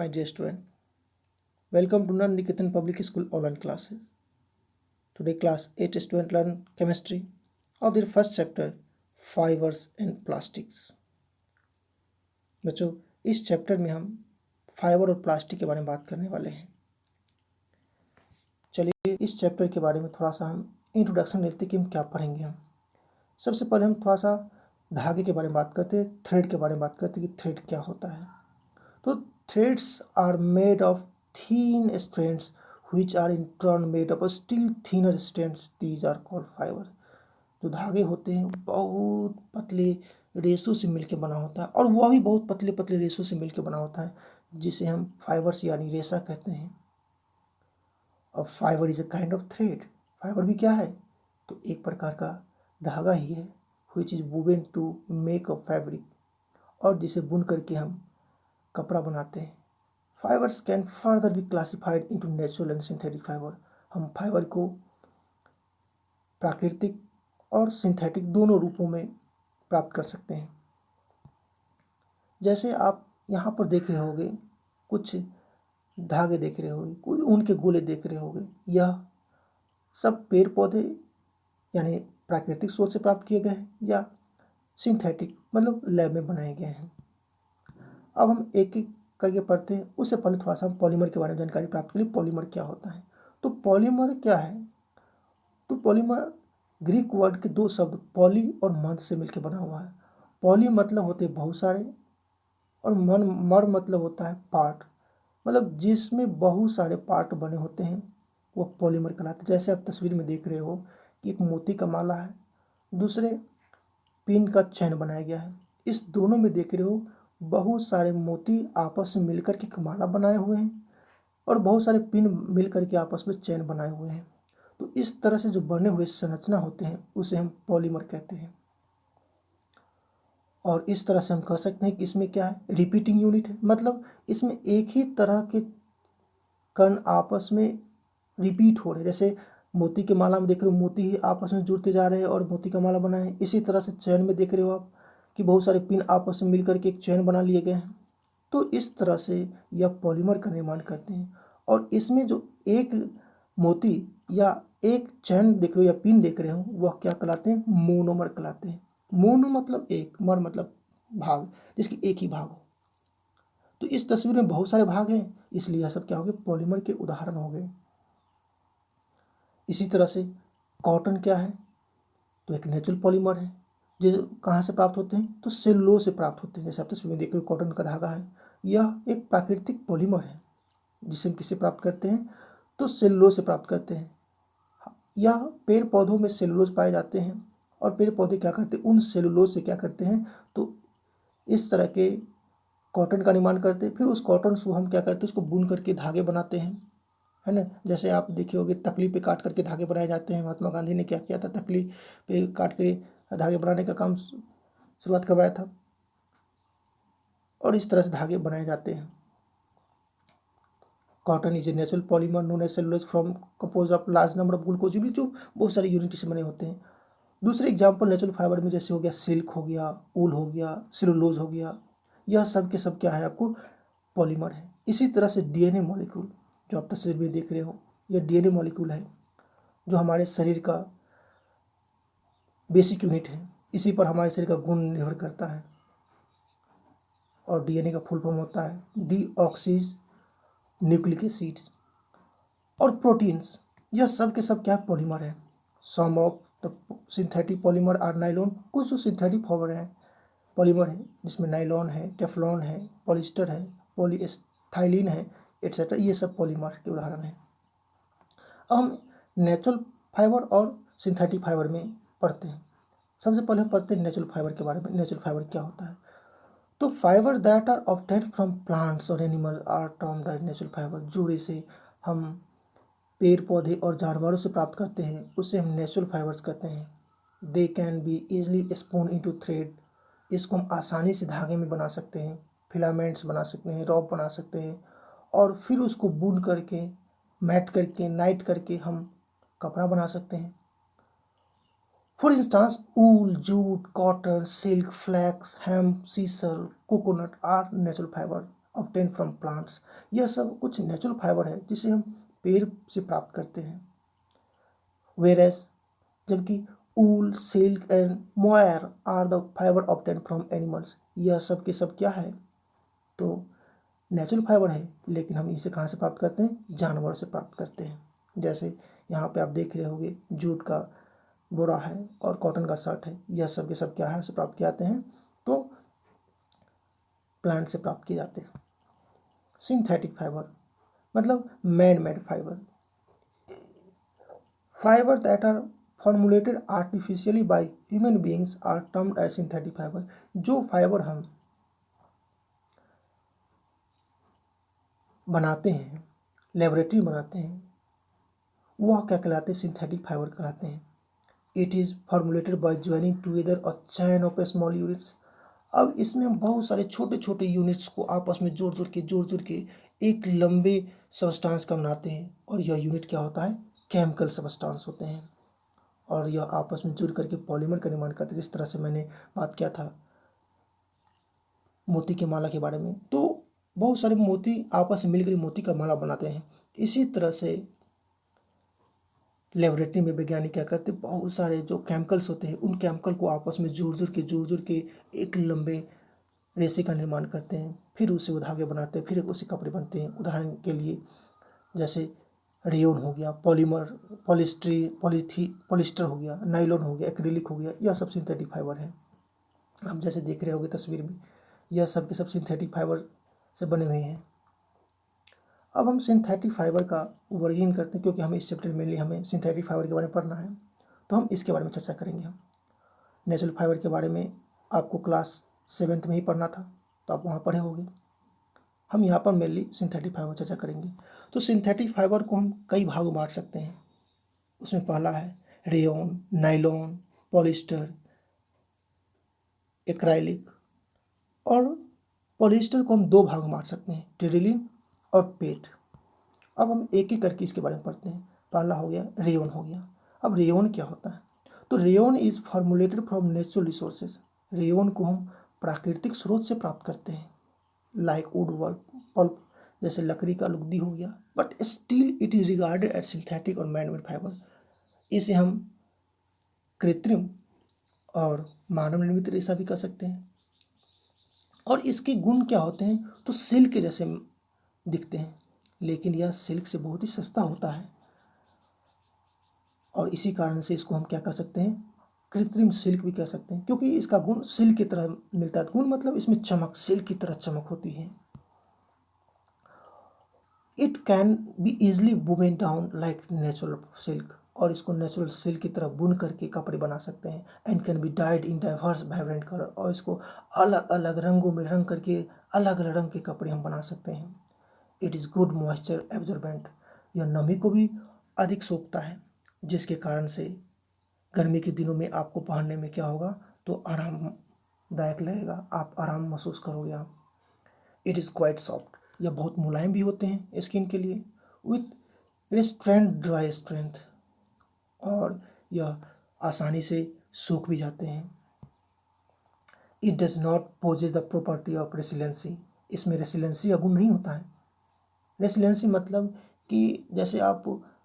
My dear student, welcome to Niketan Public School online classes. Today class 8 student learn chemistry of their first chapter Fibers and Plastics. बच्चों इस chapter में हम fibre और plastic के बारे में बात करने वाले हैं। चलिए इस चैप्टर के बारे में थोड़ा सा हम इंट्रोडक्शन लेते हैं कि हम क्या पढ़ेंगे। हम सबसे पहले हम थोड़ा सा धागे के बारे में बात करते हैं, थ्रेड के बारे में बात करते हैं कि थ्रेड क्या होता है। तो threads are made of thin strands which are in turn made of still thinner strands. These are called fiber. जो धागे होते हैं बहुत पतले रेशों से मिलकर बना होता है और वह भी बहुत पतले पतले रेशों से मिलकर बना होता है जिसे हम फाइबर्स यानी रेशा कहते हैं। और fibre is a kind of thread. Fibre भी क्या है? तो एक प्रकार का धागा ही है which is woven to make a fabric, और जिसे बुन करके हम कपड़ा बनाते हैं। Fibres can further be classified into natural and synthetic fibre. हम फाइबर को प्राकृतिक और सिंथेटिक दोनों रूपों में प्राप्त कर सकते हैं। जैसे आप यहाँ पर देख रहे होंगे, कुछ धागे देख रहे होंगे, कुछ उनके गोले देख रहे होंगे। यह सब पेड़ पौधे यानी प्राकृतिक स्रोत से प्राप्त किए गए हैं या सिंथेटिक मतलब लैब में बनाए गए हैं। अब हम एक एक करके पढ़ते हैं। उससे पहले थोड़ा सा हम पॉलीमर के बारे में जानकारी प्राप्त करें। पॉलीमर क्या होता है? तो पॉलीमर क्या है? तो पॉलीमर ग्रीक वर्ड के दो शब्द पॉली और मर से मिलकर बना हुआ है। पॉली मतलब होते हैं बहुत सारे और मर मतलब होता है पार्ट, मतलब जिसमें बहुत सारे पार्ट बने होते हैं वो पॉलीमर कहलाते हैं। जैसे आप तस्वीर में देख रहे हो कि एक मोती का माला है, दूसरे पिन का चैन बनाया गया है। इस दोनों में देख रहे हो बहुत सारे मोती आपस में मिलकर के एक माला बनाए हुए हैं और बहुत सारे पिन मिलकर के आपस में चैन बनाए हुए हैं। तो इस तरह से जो बने हुए संरचना होते हैं उसे हम पॉलीमर कहते हैं। और इस तरह से हम कह सकते हैं कि इसमें क्या है? रिपीटिंग यूनिट है, मतलब इसमें एक ही तरह के कण आपस में रिपीट हो रहे हैं। जैसे मोती के माला में देख रहे हो मोती ही आपस में जुड़ते जा रहे हैं और मोती का माला बना है। इसी तरह से चैन में देख रहे हो आप कि बहुत सारे पिन आपस में मिलकर के एक चैन बना लिए गए हैं। तो इस तरह से यह पॉलीमर का निर्माण करते हैं। और इसमें जो एक मोती या एक चैन देख रहे हो या पिन देख रहे हो वह क्या कहलाते हैं? मोनोमर कहलाते हैं। मोनो मतलब एक, मर मतलब भाग, जिसकी एक ही भाग हो। तो इस तस्वीर में बहुत सारे भाग हैं, इसलिए यह सब क्या हो गए? पॉलीमर के उदाहरण हो गए। इसी तरह से कॉटन क्या है? तो एक नेचुरल पॉलीमर है। जो कहाँ से प्राप्त होते हैं? तो सेलुलोज से प्राप्त होते हैं। जैसे आप तस्वीर में देख रहे हो कॉटन का धागा है, यह एक प्राकृतिक पॉलीमर है जिसे हम किससे प्राप्त करते हैं? तो सेलुलोज से प्राप्त करते हैं। यह पेड़ पौधों में सेलुलोज पाए जाते हैं और पेड़ पौधे क्या करते हैं? उन सेलुलोज से क्या करते हैं? तो इस तरह के कॉटन का निर्माण करते हैं। फिर उस कॉटन को हम क्या करते हैं? उसको बुन करके धागे बनाते हैं, है ना। जैसे आप देखे होंगे तकली पे काट करके धागे बनाए जाते हैं। महात्मा गांधी ने क्या किया था? तकली पे काट के धागे बनाने का काम शुरुआत करवाया था और इस तरह से धागे बनाए जाते हैं। Cotton is a natural polymer known as cellulose from compose of large number of glucose, जो बहुत सारे यूनिट से बने होते हैं। दूसरे एग्जाम्पल नेचुरल फाइबर में जैसे हो गया सिल्क हो गया, ऊल हो गया, सेलुलोज हो गया, यह सब के सब क्या है? आपको पॉलीमर है। इसी तरह से डीएनए मॉलिक्यूल जो आप तस्वीर में देख रहे हो, यह डीएनए मॉलिक्यूल है जो हमारे शरीर का बेसिक यूनिट है। इसी पर हमारे शरीर का गुण निर्भर करता है। और डीएनए का फुल फॉर्म होता है डीऑक्सी न्यूक्लिक एसिड्स। और प्रोटीन्स, यह सब के सब क्या पॉलीमर है। Some of the synthetic polymer are nylon. कुछ जो सिंथेटिक फाइबर है पॉलीमर है जिसमें नाइलॉन है, टेफ्लॉन है, पॉलिस्टर है, पॉलीएस्थाइलिन है, एट्सेट्रा, ये सब पॉलीमर के उदाहरण हैं। अब हम नेचुरल फाइबर और सिंथेटिक फाइबर में पढ़ते हैं। सबसे पहले हम पढ़ते हैं नेचुरल फाइबर के बारे में। नेचुरल फाइबर क्या होता है? तो fibre that are obtained from plants और animal are termed as natural fibre. जो रेशे हम पेड़ पौधे और जानवरों से प्राप्त करते हैं उसे हम नेचुरल फाइबर्स कहते हैं। They can be easily spoon into thread. इसको हम आसानी से धागे में बना सकते हैं, फिलामेंट्स बना सकते हैं, रॉप बना सकते हैं और फिर उसको बुन करके मैट करके नाइट करके हम कपड़ा बना सकते हैं। For instance wool, jute, cotton, silk, flax, hemp, sisal, coconut are natural fiber. Obtain from plants. यह सब कुछ नेचुरल फाइबर है जिसे हम पेड़ से प्राप्त करते हैं। वेरएस जबकि wool, silk and mohair are the fibre obtain from animals. यह सब के सब क्या है, तो नेचुरल फाइबर है, लेकिन हम इसे कहाँ से प्राप्त करते हैं, जानवर से प्राप्त करते हैं। जैसे यहाँ पे आप देख रहे होंगे जूट का बोरा है और कॉटन का शर्ट है, यह सब के सब क्या है, से प्राप्त किए जाते हैं, तो प्लांट से प्राप्त किए जाते हैं। सिंथेटिक फाइबर मतलब man made fiber, fiber that are formulated artificially by human beings are termed as synthetic fiber. जो फाइबर हम बनाते हैं, लेबोरेटरी बनाते हैं, वह क्या कहलाते हैं, सिंथेटिक फाइबर कहलाते हैं। It is formulated by joining together a chain of small units. अब इसमें हम बहुत सारे छोटे छोटे यूनिट्स को आपस में जोड़ जोड़ के एक लंबे सबस्टांस का बनाते हैं, और यह यूनिट क्या होता है, केमिकल सबस्टांस होते हैं, और यह आपस में जुड़ करके पॉलीमर का निर्माण करते हैं। जिस तरह से मैंने बात किया था मोती के माला के बारे में, तो बहुत सारे मोती आपस में मिलकर मोती का माला बनाते हैं। इसी तरह से लेबोरेटरी में वैज्ञानिक क्या करते हैं, बहुत सारे जो केमिकल्स होते हैं उन केमिकल को आपस में जोड़ जोड़ के एक लंबे रेशे का निर्माण करते हैं, फिर उसे वो धागे बनाते हैं, फिर उसे कपड़े बनते हैं। उदाहरण के लिए जैसे रेयोन हो गया, पॉलीमर, पॉलिस्टर हो गया, नाइलॉन हो गया, एक्रिलिक हो गया, यह सब सिंथेटिक फाइबर है। हम जैसे देख रहे होंगे तस्वीर में, यह सब के सब सिंथेटिक फाइबर से बने हुए हैं। अब हम सिंथेटिक फाइबर का वर्गीकरण करते हैं, क्योंकि हमें इस चैप्टर में हमें सिंथेटिक फाइबर के बारे में पढ़ना है, तो हम इसके बारे में चर्चा करेंगे। हम नेचुरल फाइबर के बारे में आपको क्लास 7th में ही पढ़ना था, तो आप वहाँ पढ़े होंगे। हम यहाँ पर मेनली सिंथेटिक फाइबर चर्चा करेंगे। तो सिंथेटिक फाइबर को हम कई भागों में बांट सकते हैं। उसमें पहला है रेयॉन, नाइलॉन, पॉलिस्टर, एक्राइलिक। और पॉलिस्टर को हम दो भाग में बांट सकते हैं, टेरिलिन और पेट। अब हम एक एक करके इसके बारे में पढ़ते हैं। पहला हो गया रेयॉन हो गया। अब रेयॉन क्या होता है, तो rayon is formulated from natural resources. Rayon को हम प्राकृतिक स्रोत से प्राप्त करते हैं, लाइक वुड पल्प, जैसे लकड़ी का लुगदी हो गया, but still it is regarded as synthetic और मैनमेड फाइबर। इसे हम कृत्रिम और मानव निर्मित रेशा भी कह सकते हैं। और इसके गुण क्या होते हैं, तो सिल्क के जैसे दिखते हैं, लेकिन यह सिल्क से बहुत ही सस्ता होता है, और इसी कारण से इसको हम क्या कह सकते हैं, कृत्रिम सिल्क भी कह सकते हैं, क्योंकि इसका गुण सिल्क की तरह मिलता है। गुण मतलब इसमें चमक, सिल्क की तरह चमक होती है। It can B easily woven down like natural silk, और इसको नेचुरल सिल्क की तरह बुन करके कपड़े बना सकते हैं। And can be died in diverse vibrant colour, और इसको अलग अलग रंगों में रंग करके अलग अलग रंग के कपड़े हम बना सकते हैं। It is good moisture absorbent, यह नमी को भी अधिक सोखता है, जिसके कारण से गर्मी के दिनों में आपको पहनने में क्या होगा, तो आरामदायक लगेगा, आप आराम महसूस करोगे आप। इट इज़ क्वाइट सॉफ्ट, यह बहुत मुलायम भी होते हैं स्किन के लिए, विथ रिस्ट्रेंट ड्राई स्ट्रेंथ, और यह आसानी से सूख भी जाते हैं। It does not possess the property of resiliency, इसमें रेसिलेंसी का गुण नहीं होता है। रेसिलेंसी मतलब कि जैसे आप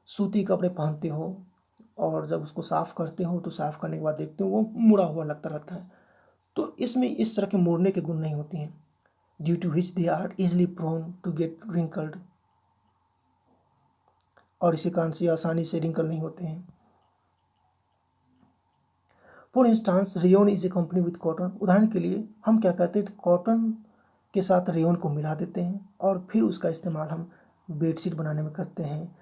सूती कपड़े पहनते हो और जब उसको साफ़ करते हो तो साफ़ करने के बाद देखते हो वो मुड़ा हुआ लगता रहता है, तो इसमें इस तरह के मुड़ने के गुण नहीं होते हैं। Due to which they are easily prone to get wrinkled, और इसी कारण से आसानी से रिंकल नहीं होते हैं। For instance rayon is a company with cotton, उदाहरण के लिए हम क्या करते हैं, कॉटन के साथ रेयॉन को मिला देते हैं, और फिर उसका इस्तेमाल हम बेडशीट बनाने में करते हैं,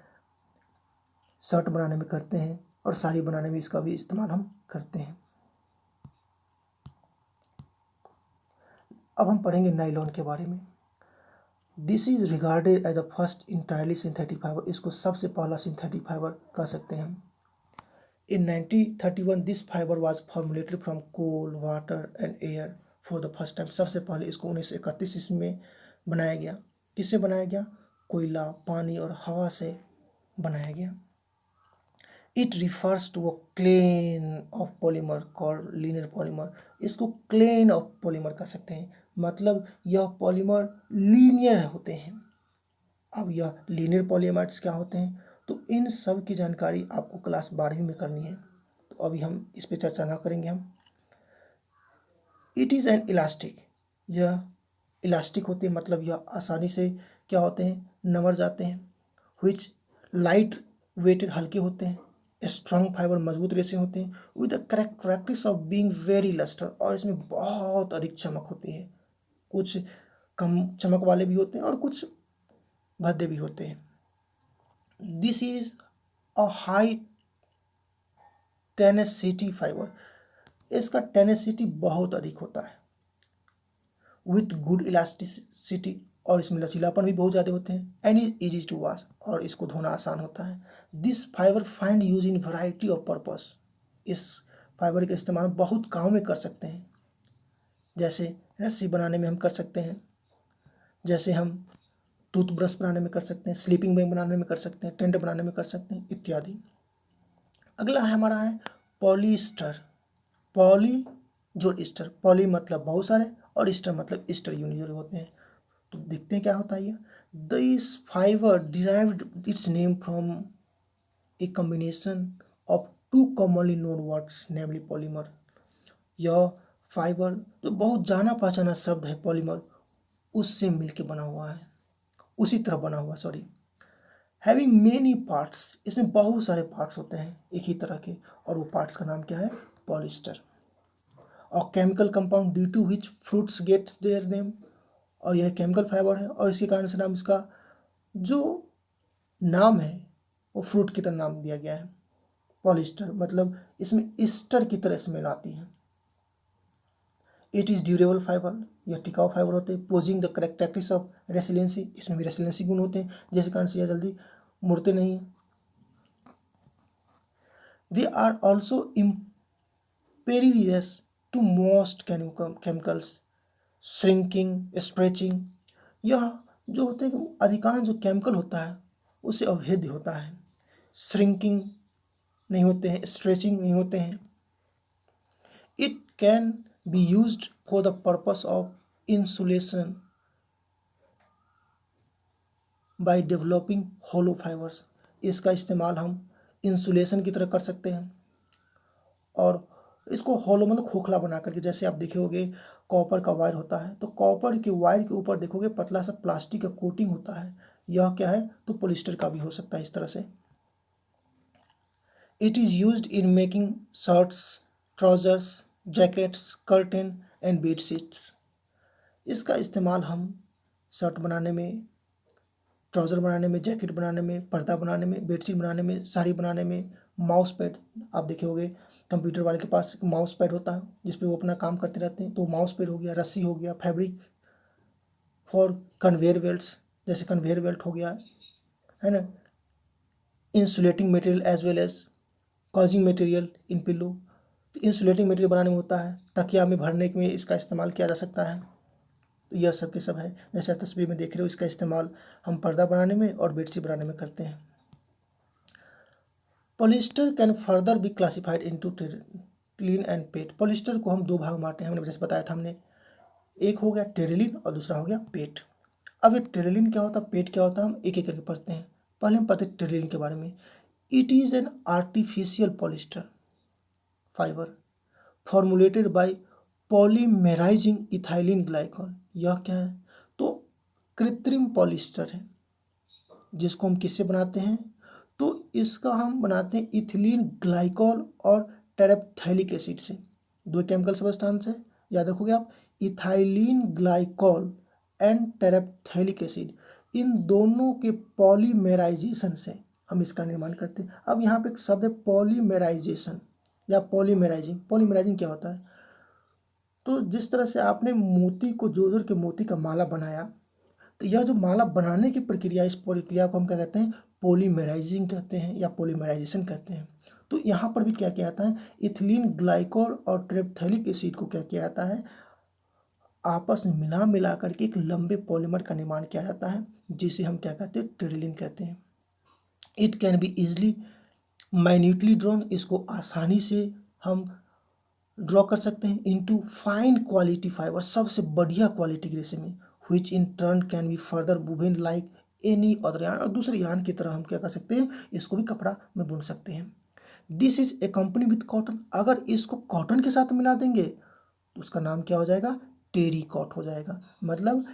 शर्ट बनाने में करते हैं, और साड़ी बनाने में इसका भी इस्तेमाल हम करते हैं। अब हम पढ़ेंगे नाइलॉन के बारे में। This is regarded as the first entirely synthetic fiber, इसको सबसे पहला सिंथेटिक फाइबर कह सकते हैं हम। In 1931 this fibre was formulated from coal, water and air for the first time। सबसे पहले इसको 1931 ईस्वी में बनाया गया। किससे बनाया गया, कोयला, पानी और हवा से बनाया गया। इट रिफर्स टू अ क्लेन of polymer called linear polymer, इसको क्लेन ऑफ पॉलीमर कह सकते हैं। मतलब यह पॉलीमर लीनियर होते हैं। अब यह लीनियर पॉलीमर्स क्या होते हैं, तो इन सब की जानकारी आपको क्लास 12वीं में करनी है, तो अभी हम इस पर चर्चा ना करेंगे हम। इट इज़ एन इलास्टिक, यह इलास्टिक होते हैं, मतलब यह आसानी से क्या होते हैं, नमर जाते हैं। विच लाइट वेटेड, हल्के होते हैं। स्ट्रॉन्ग फाइबर, मजबूत रेशे होते हैं। With the characteristics of being very lustre, और इसमें बहुत अधिक चमक होती है। कुछ कम चमक वाले भी होते हैं और कुछ भद्दे भी होते हैं। This is a high tenacity fibre, इसका टेनेसिटी बहुत अधिक होता है। विथ गुड इलास्टिसिटी, और इसमें लचीलापन भी बहुत ज़्यादा होते हैं। And is easy to wash, और इसको धोना आसान होता है। This fiber find use in variety of purpose, इस फाइबर का इस्तेमाल बहुत काम में कर सकते हैं। जैसे रस्सी बनाने में हम कर सकते हैं, जैसे हम टूथब्रश बनाने में कर सकते हैं, स्लीपिंग बैग बनाने में कर सकते हैं, टेंट बनाने में कर सकते हैं, इत्यादि। अगला है हमारा है पॉलीस्टर। पॉली जो ईस्टर, पॉली मतलब बहुत सारे और ईस्टर मतलब ईस्टर यूनिट होते हैं। तो देखते हैं क्या होता है ये। This fiber derived its name from a combination of two commonly known words namely polymer. यह फाइबर जो बहुत जाना पहचाना शब्द है पॉलीमर, उससे मिलके बना हुआ है, उसी तरह बना हुआ, सॉरी। हैविंग मेनी पार्ट्स, इसमें बहुत सारे पार्ट्स होते हैं एक ही तरह के, और वो पार्ट्स का नाम क्या है, पॉलिस्टर। और chemical compound due to which fruits gets their name, और यह केमिकल फाइबर है और इसी कारण से नाम, इसका जो नाम है वो फ्रूट की तरह नाम दिया गया है। पॉलिस्टर मतलब इसमें ईस्टर की तरह स्मेल आती है। इट इज़ ड्यूरेबल फाइबर, यह टिकाऊ फाइबर होते हैं। Posing the characteristics of resiliency, इसमें भी रेसिलेंसी गुण होते हैं, जिस कारण से यह जल्दी मुड़ते नहीं हैं। They are also impervious to most chemicals, shrinking, stretching. यह जो होते हैं अधिकांश जो केमिकल होता है उससे अभेद्य होता है। श्रिंकिंग नहीं होते हैं, स्ट्रेचिंग नहीं होते हैं। It can be used for the purpose of insulation by developing hollow fibers, इसका इस्तेमाल हम इंसुलेशन की तरह कर सकते हैं। और इसको होलो मतलब खोखला बना करके, जैसे आप देखे होगे कॉपर का वायर होता है, तो कॉपर के वायर के ऊपर देखोगे पतला सा प्लास्टिक का कोटिंग होता है, यह क्या है, तो पॉलिस्टर का भी हो सकता है इस तरह से। It is used in making shirts, trousers, jackets, curtain and bed sheets. इसका इस्तेमाल हम शर्ट बनाने में, ट्राउज़र बनाने में, जैकेट बनाने में, पर्दा बनाने में, बेडशीट बनाने में, साड़ी बनाने में, माउस पैड, आप देखे होंगे कंप्यूटर वाले के पास एक माउस पैड होता है जिस पे वो अपना काम करते रहते हैं, तो माउस पैड हो गया, रस्सी हो गया, फैब्रिक फॉर कन्वेयर बेल्ट्स, जैसे कन्वेयर बेल्ट हो गया, है ना। Insulating material as well as causing material in pillow, तो इंसुलेटिंग मटेरियल बनाने में होता है, तकिया में भरने में इसका इस्तेमाल किया जा सकता है। तो यह सब के सब है, जैसे आप तस्वीर में देख रहे हो, इसका इस्तेमाल हम पर्दा बनाने में और बेडशीट बनाने में करते हैं। Polyester can further be classified into Terylene and pet. Polyester को हम दो भाग में बांटते हैं, हमने जैसे बताया था हमने, एक हो गया टेरिलिन और दूसरा हो गया पेट। अब ये टेरिलिन क्या होता है, पेट क्या होता है, हम एक एक करके पढ़ते हैं। पहले हम पढ़ते हैं टेरिलिन के बारे में। It is an artificial polyester fibre formulated by polymerising ethylene glycol. यह क्या है, तो कृत्रिम पॉलिस्टर है, जिसको हम किससे बनाते हैं, तो इसका हम बनाते हैं इथिलीन ग्लाइकॉल और टेरेप्थैलिक एसिड से। दो केमिकल सब्सटेंस है, याद रखोगे आप, इथाइलिन ग्लाइकॉल एंड टेरेप्थैलिक एसिड, इन दोनों के पॉलीमेराइजेशन से हम इसका निर्माण करते हैं। अब यहाँ पे एक शब्द है पॉलीमेराइजेशन या पॉलीमेराइजिंग। पॉलीमेराइजिंग क्या होता है, तो जिस तरह से आपने मोती को जोड़ के मोती का माला बनाया, तो यह जो माला बनाने की प्रक्रिया, इस प्रक्रिया को हम क्या कहते हैं, पॉलीमेराइजिंग कहते हैं या पॉलीमेराइजेशन कहते हैं। तो यहाँ पर भी क्या किया जाता है, इथिलीन ग्लाइकॉल और ट्रेप्थैलिक एसिड को क्या किया जाता है, आपस में मिला मिला करके एक लंबे पॉलीमर का निर्माण किया जाता है, जिसे हम क्या कहते हैं, टेरिलिन कहते हैं। It can B easily minutely drawn, इसको आसानी से हम ड्रॉ कर सकते हैं इनटू फाइन क्वालिटी फाइबर, सबसे बढ़िया क्वालिटी के रेशे में, which in turn can be further woven like any other yarn, और दूसरे यार्न की तरह हम क्या कर सकते हैं, इसको भी कपड़ा में बुन सकते हैं। This is a company with cotton, अगर इसको कॉटन के साथ मिला देंगे तो उसका नाम क्या हो जाएगा, टेरिकॉट हो जाएगा, मतलब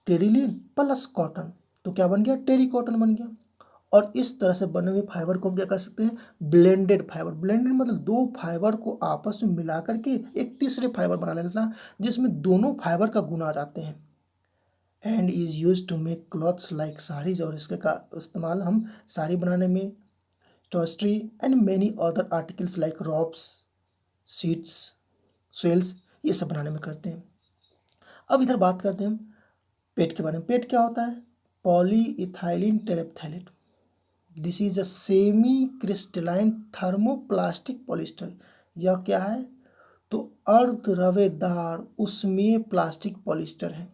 टेरिलिन प्लस कॉटन, तो क्या बन गया, टेरिकॉटन बन गया। और इस तरह से बने हुए फाइबर को हम क्या कर सकते हैं, ब्लेंडेड फाइबर, ब्लेंडेड मतलब दो फाइबर को आपस में मिला करके एक तीसरे फाइबर बना लेना, जिसमें दोनों फाइबर का गुण आ जाते हैं। And is use to make clothes like saris, और इसके का इस्तेमाल हम साड़ी बनाने में, टॉस्ट्री and many other articles like robes, sheets, swells, ये सब बनाने में करते हैं। अब इधर बात करते हैं हम पेट के बारे में। पेट क्या होता है, polyethylene terephthalate, this is a semi crystalline thermoplastic polyester, यह क्या है, तो अर्धरवेदार उष्मीय प्लास्टिक पॉलिस्टर है,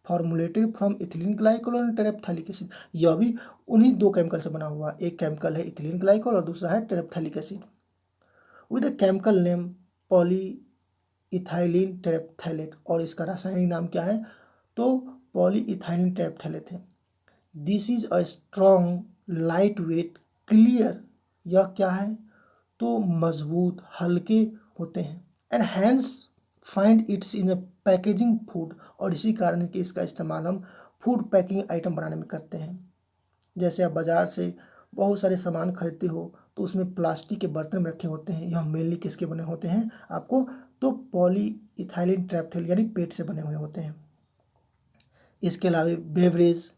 फॉर्मुलेटेड फ्रॉम इथिलीन ग्लाइकोल और टेरेप्थैलिक एसिड, यह भी उन्हीं दो केमिकल से बना हुआ है, एक केमिकल है इथिलीन ग्लाइकोल और दूसरा है terephthalic acid, with a chemical name polyethylene terephthalate, और इसका रासायनिक नाम क्या है, तो पॉलीइथाइलिन टेरेप्थैलेट है। This is a strong lightweight clear, यह क्या है, तो मजबूत हल्के होते हैं, and hence find its in a packaging food, और इसी कारण कि इसका इस्तेमाल हम फूड पैकिंग आइटम बनाने में करते हैं। जैसे आप बाज़ार से बहुत सारे सामान खरीदते हो तो उसमें प्लास्टिक के बर्तन में रखे होते हैं, यह मेनली किसके बने होते हैं आपको, तो पॉलीइथाइलिन टेरेप्थैलेट यानी पेट से बने हुए होते हैं। इसके अलावा बेवरेज,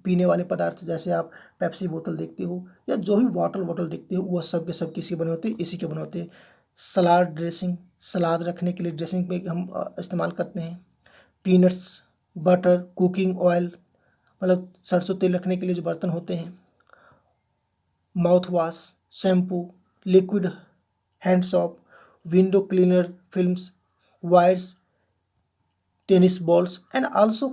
पीने वाले पदार्थ, जैसे आप पेप्सी बोतल देखते हो या जो भी वाटर बॉटल देखते हो, वह सब के सब किसके बने होते हैं, इसी के बने होते हैं। सलाद ड्रेसिंग, सलाद रखने के लिए ड्रेसिंग में हम इस्तेमाल करते हैं। पीनट्स, बटर, कुकिंग ऑयल, मतलब सरसों तेल रखने के लिए जो बर्तन होते हैं। Mouth wash, shampoo, liquid hand soap, window cleaner films, wires, tennis balls, and also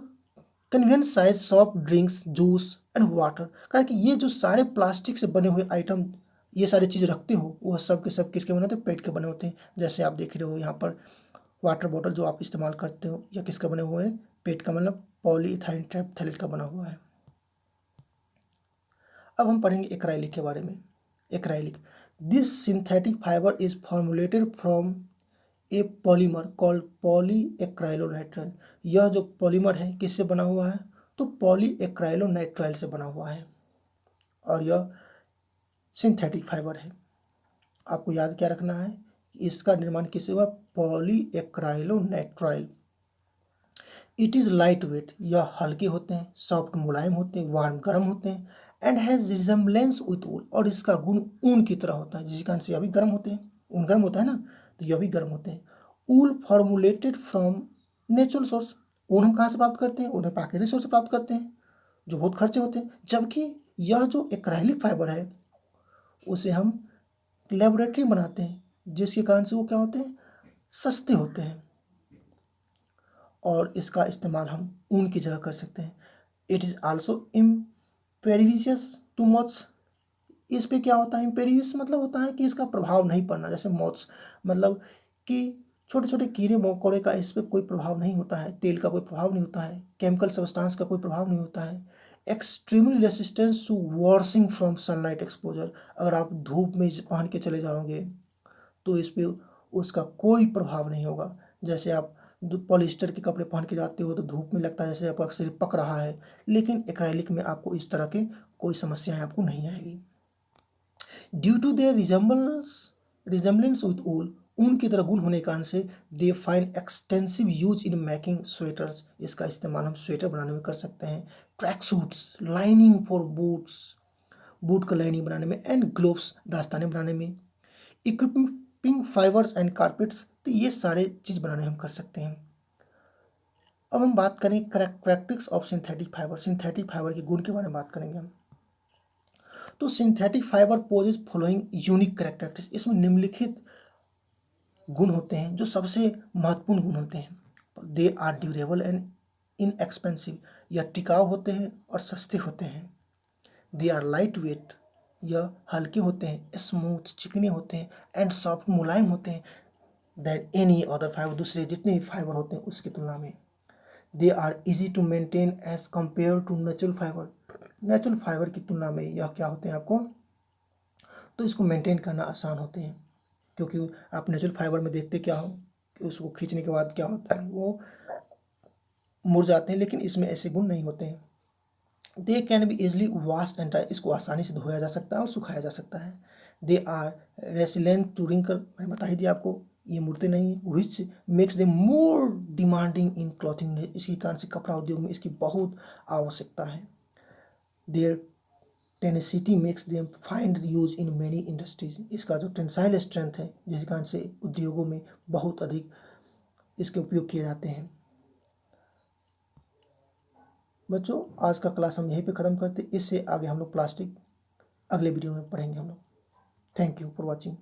convenience size soft drinks, juice and water. कहा कि ये जो सारे प्लास्टिक से बने हुए आइटम, ये सारी चीज़ रखते हो, वह सब के सब किसके बने होते हैं, पेट के बने होते हैं। जैसे आप देख रहे हो यहाँ पर वाटर बॉटल जो आप इस्तेमाल करते हो, या किसका बने हुए हैं, पेट का, मतलब पॉलीइथाइलिन टेरेप्थैलेट का बना हुआ है। अब हम पढ़ेंगे एक्राइलिक के बारे में। Acrylic, this synthetic fibre is formulated from a polymer called polyacrylonitrile, यह जो पॉलीमर है किससे बना हुआ है, तो पॉलीएक्राइलोनाइट्राइल से बना हुआ है, और यह सिंथेटिक फाइबर है। आपको याद क्या रखना है, इसका निर्माण किससे हुआ, पॉलीएक्राइलोनाइट्राइल। इट इज़ लाइट वेट, यह हल्के होते हैं, सॉफ्ट मुलायम होते हैं, वार्म गर्म होते हैं, एंड हैज़ रिजम्बलेंस विथ ऊल, और इसका गुण ऊन की तरह होता है, जिस कारण से यह भी गर्म होते हैं, ऊन गर्म होता है ना, तो यह भी गर्म होते हैं। ऊल फॉर्मुलेटेड फ्रॉम नेचुरल सोर्स, ऊन हम कहाँ से प्राप्त करते हैं, उन्हें प्राकृतिक सोर्स से प्राप्त करते हैं, जो बहुत खर्चे होते हैं। जबकि यह जो एक्राइलिक फाइबर है उसे हम लेबोरेटरी में बनाते हैं, जिसके कारण से वो क्या होते हैं, सस्ते होते हैं, और इसका इस्तेमाल हम ऊन की जगह कर सकते हैं। It is also impervious to moths, इस पे क्या होता है, इम्पेरिवियस मतलब होता है कि इसका प्रभाव नहीं पड़ना, जैसे मॉथ्स मतलब कि छोटे छोटे कीड़े मकोड़े का इस पर कोई प्रभाव नहीं होता है, तेल का कोई प्रभाव नहीं होता है, केमिकल सब्सटेंस का कोई प्रभाव नहीं होता है। Extremely resistance to washing from sunlight exposure, अगर आप धूप में पहन के चले जाओगे तो इस पे उसका कोई प्रभाव नहीं होगा। जैसे आप पॉलिस्टर के कपड़े पहन के जाते हो तो धूप में लगता है जैसे आपका शरीर पक रहा है, लेकिन एक्राइलिक में आपको इस तरह के कोई समस्याएं आपको नहीं आएगी। Due to their resemblance with wool, ऊन की तरह गुण होने के कारण से they find extensive use in making sweaters, इसका इस्तेमाल हम स्वेटर बनाने में कर सकते हैं। Track suits, lining for boots, boot का लाइनिंग बनाने में, एंड ग्लोव्स, दास्ताने बनाने में, इक्विपिंग फाइबर्स एंड कारपेट्स, तो ये सारे चीज़ बनाने हम कर सकते हैं। अब हम बात करें characteristics of synthetic fibre, synthetic fibre के गुण के बारे में बात करेंगे हम। तो synthetic fibre possess following unique characteristics, इसमें निम्नलिखित गुण होते हैं जो सबसे महत्वपूर्ण गुण होते हैं। They are durable and inexpensive, यह टिकाऊ होते हैं और सस्ते होते हैं। दे आर लाइट वेट, यह हल्के होते हैं, स्मूथ चिकने होते हैं, एंड सॉफ्ट मुलायम होते हैं दैन एनी अदर फाइबर, दूसरे जितने भी फाइबर होते हैं उसकी तुलना में। They are easy to maintain as compared to natural fibre, natural fibre की तुलना में यह क्या होते हैं आपको, तो इसको मेंटेन करना आसान होते हैं, क्योंकि आप नेचुरल फाइबर में देखते क्या हो कि उसको खींचने के बाद क्या होता है, वो मुड़ जाते हैं, लेकिन इसमें ऐसे गुण नहीं होते हैं। They can be easily wash and dry, इसको आसानी से धोया जा सकता है और सुखाया जा सकता है। They are resilient to wrinkle, मैंने बता ही दिया आपको, ये मुड़ते नहीं, which makes they more demanding in clothing, इसके कारण से कपड़ा उद्योग में इसकी बहुत आवश्यकता है। Their tenacity makes them find use in many industries, इसका जो टेंसाइल स्ट्रेंथ है जिसके कारण से उद्योगों में बहुत अधिक इसके उपयोग किए जाते हैं। बच्चों आज का क्लास हम यहीं पे ख़त्म करते, इससे आगे हम लोग प्लास्टिक अगले वीडियो में पढ़ेंगे हम लोग। Thank you for watching.